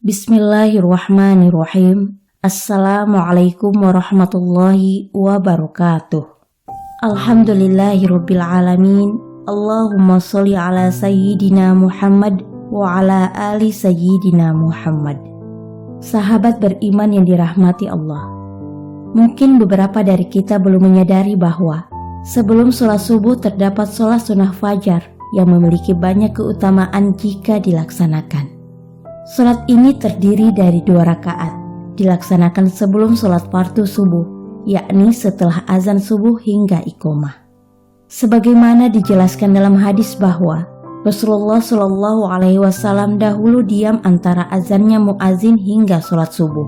Bismillahirrahmanirrahim. Assalamualaikum warahmatullahi wabarakatuh. Alhamdulillahirabbil alamin. Allahumma sholli ala sayyidina Muhammad wa ala ali sayyidina Muhammad. Sahabat beriman yang dirahmati Allah. Mungkin beberapa dari kita belum menyadari bahwa sebelum sholat subuh terdapat sholat sunnah fajar yang memiliki banyak keutamaan jika dilaksanakan. Sholat ini terdiri dari 2 rakaat, dilaksanakan sebelum sholat fardu subuh, yakni setelah azan subuh hingga iqomah. Sebagaimana dijelaskan dalam hadis bahwa Rasulullah Shallallahu Alaihi Wasallam dahulu diam antara azannya muazin hingga sholat subuh.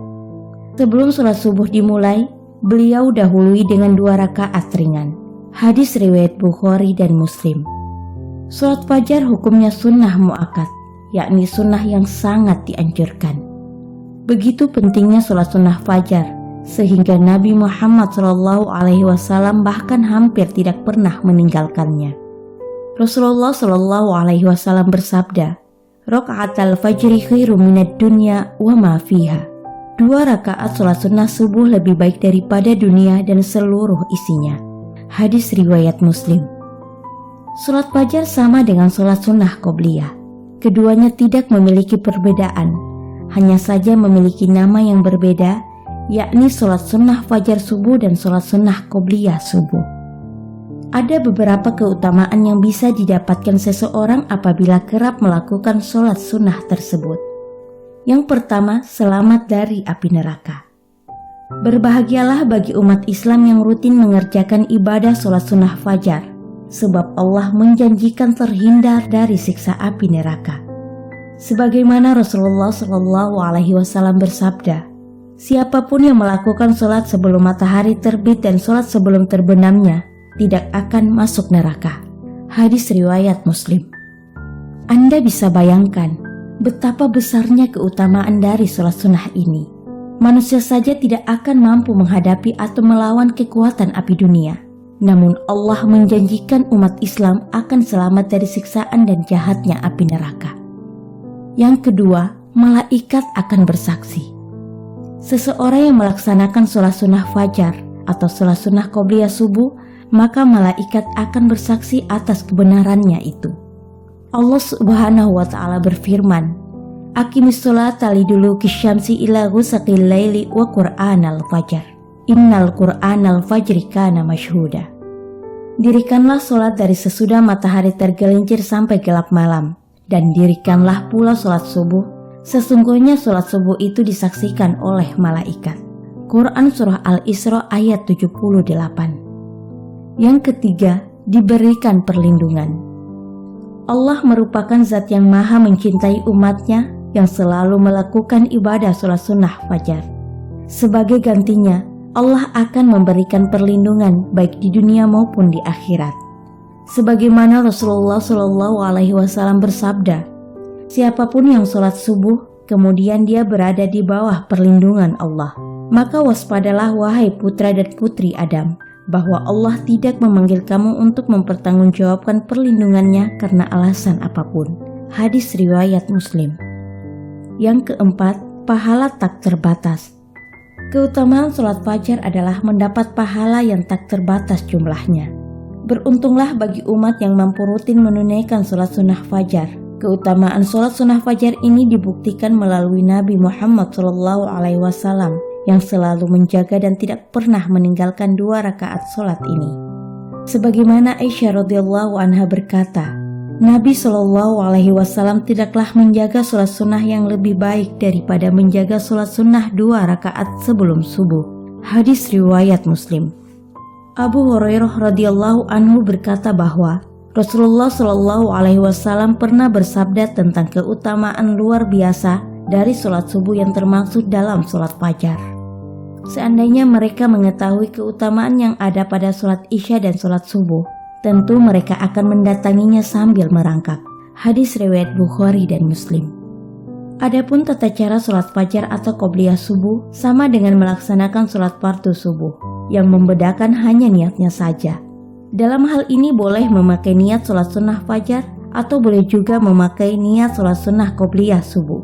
Sebelum sholat subuh dimulai, beliau dahului dengan 2 rakaat ringan. Hadis riwayat Bukhari dan Muslim. Sholat fajar hukumnya sunnah muakkad, yakni sunnah yang sangat dianjurkan. Begitu pentingnya sholat sunnah fajar, sehingga Nabi Muhammad SAW bahkan hampir tidak pernah meninggalkannya. Rasulullah SAW bersabda, "Raka'atal fajri khairum minad dunya wa ma fiha." 2 rakaat sholat sunnah subuh lebih baik daripada dunia dan seluruh isinya. Hadis riwayat Muslim. Sholat fajar sama dengan sholat sunnah qobliyah. Keduanya tidak memiliki perbedaan, hanya saja memiliki nama yang berbeda, yakni sholat sunnah fajar subuh dan sholat sunnah qobliyah subuh. Ada beberapa keutamaan yang bisa didapatkan seseorang apabila kerap melakukan sholat sunnah tersebut. Yang pertama, selamat dari api neraka. Berbahagialah bagi umat Islam yang rutin mengerjakan ibadah sholat sunnah fajar, sebab Allah menjanjikan terhindar dari siksa api neraka. Sebagaimana Rasulullah SAW bersabda, siapapun yang melakukan sholat sebelum matahari terbit dan sholat sebelum terbenamnya tidak akan masuk neraka. Hadis riwayat Muslim. Anda bisa bayangkan betapa besarnya keutamaan dari sholat sunnah ini. Manusia saja tidak akan mampu menghadapi atau melawan kekuatan api dunia. Namun Allah menjanjikan umat Islam akan selamat dari siksaan dan jahatnya api neraka. Yang kedua, malaikat akan bersaksi. Seseorang yang melaksanakan sholat sunnah fajar atau sholat sunnah qobliyah subuh, maka malaikat akan bersaksi atas kebenarannya itu. Allah Subhanahu wa Ta'ala berfirman, "Aqimis sholata liduluki syamsi ila ghusaqil laili wa qur'anal fajar. Innal qur'anal fajri kana masyhuda." Dirikanlah sholat dari sesudah matahari tergelincir sampai gelap malam, dan dirikanlah pula sholat subuh. Sesungguhnya sholat subuh itu disaksikan oleh malaikat. Quran Surah Al-Isra ayat 78. Yang ketiga, diberikan perlindungan. Allah merupakan zat yang maha mencintai umatnya yang selalu melakukan ibadah sholat sunnah fajar. Sebagai gantinya, Allah akan memberikan perlindungan baik di dunia maupun di akhirat. Sebagaimana Rasulullah SAW bersabda, siapapun yang sholat subuh, kemudian dia berada di bawah perlindungan Allah, maka waspadalah wahai putra dan putri Adam, bahwa Allah tidak memanggil kamu untuk mempertanggungjawabkan perlindungannya karena alasan apapun. Hadis riwayat Muslim. Yang keempat, pahala tak terbatas. Keutamaan sholat fajar adalah mendapat pahala yang tak terbatas jumlahnya. Beruntunglah bagi umat yang mampu rutin menunaikan sholat sunnah fajar. Keutamaan sholat sunnah fajar ini dibuktikan melalui Nabi Muhammad SAW yang selalu menjaga dan tidak pernah meninggalkan 2 rakaat sholat ini. Sebagaimana Aisyah radhiyallahu anha berkata, Nabi SAW tidaklah menjaga sholat sunnah yang lebih baik daripada menjaga sholat sunnah 2 rakaat sebelum subuh. Hadis riwayat Muslim. Abu Hurairah radhiyallahu anhu berkata bahwa Rasulullah SAW pernah bersabda tentang keutamaan luar biasa dari sholat subuh yang termaksud dalam sholat fajar. Seandainya mereka mengetahui keutamaan yang ada pada sholat isya dan sholat subuh, tentu mereka akan mendatanginya sambil merangkak. Hadis riwayat Bukhari dan Muslim. Adapun tata cara sholat fajar atau qobliyah subuh sama dengan melaksanakan sholat fardu subuh, yang membedakan hanya niatnya saja. Dalam hal ini boleh memakai niat sholat sunnah fajar atau boleh juga memakai niat sholat sunnah qobliyah subuh.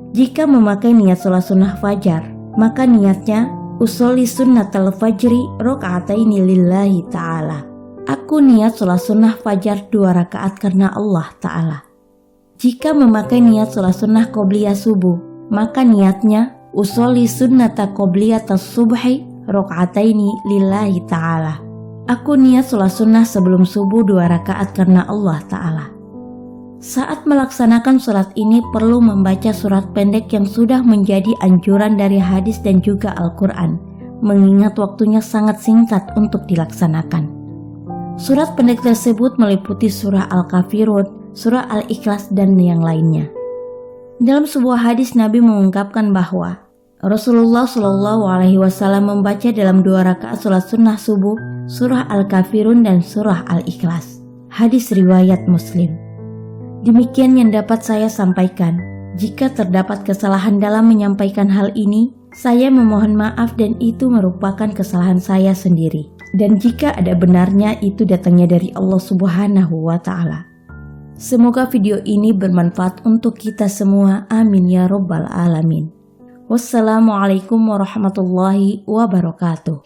Jika memakai niat sholat sunnah fajar, maka niatnya usolli sunnatal fajri rakaataini lillahi ta'ala. Aku niat sholat sunnah fajar 2 rakaat karena Allah Ta'ala. Jika memakai niat sholat sunnah qobliyah subuh, maka niatnya usolli sunnata qobliyatas subhi rakaataini lillahi ta'ala. Aku niat sholat sunnah sebelum subuh 2 rakaat karena Allah Ta'ala. Saat melaksanakan sholat ini perlu membaca surat pendek yang sudah menjadi anjuran dari hadis dan juga Al-Quran, mengingat waktunya sangat singkat untuk dilaksanakan. Surat pendek tersebut meliputi surah Al-Kafirun, surah Al-Ikhlas, dan yang lainnya. Dalam sebuah hadis Nabi mengungkapkan bahwa Rasulullah SAW membaca dalam 2 rakaat sholat sunnah subuh surah Al-Kafirun dan surah Al-Ikhlas. Hadis riwayat Muslim. Demikian yang dapat saya sampaikan. Jika terdapat kesalahan dalam menyampaikan hal ini, saya memohon maaf dan itu merupakan kesalahan saya sendiri. Dan jika ada benarnya, itu datangnya dari Allah Subhanahu wa Ta'ala. Semoga video ini bermanfaat untuk kita semua. Amin ya Rabbal Alamin. Wassalamualaikum warahmatullahi wabarakatuh.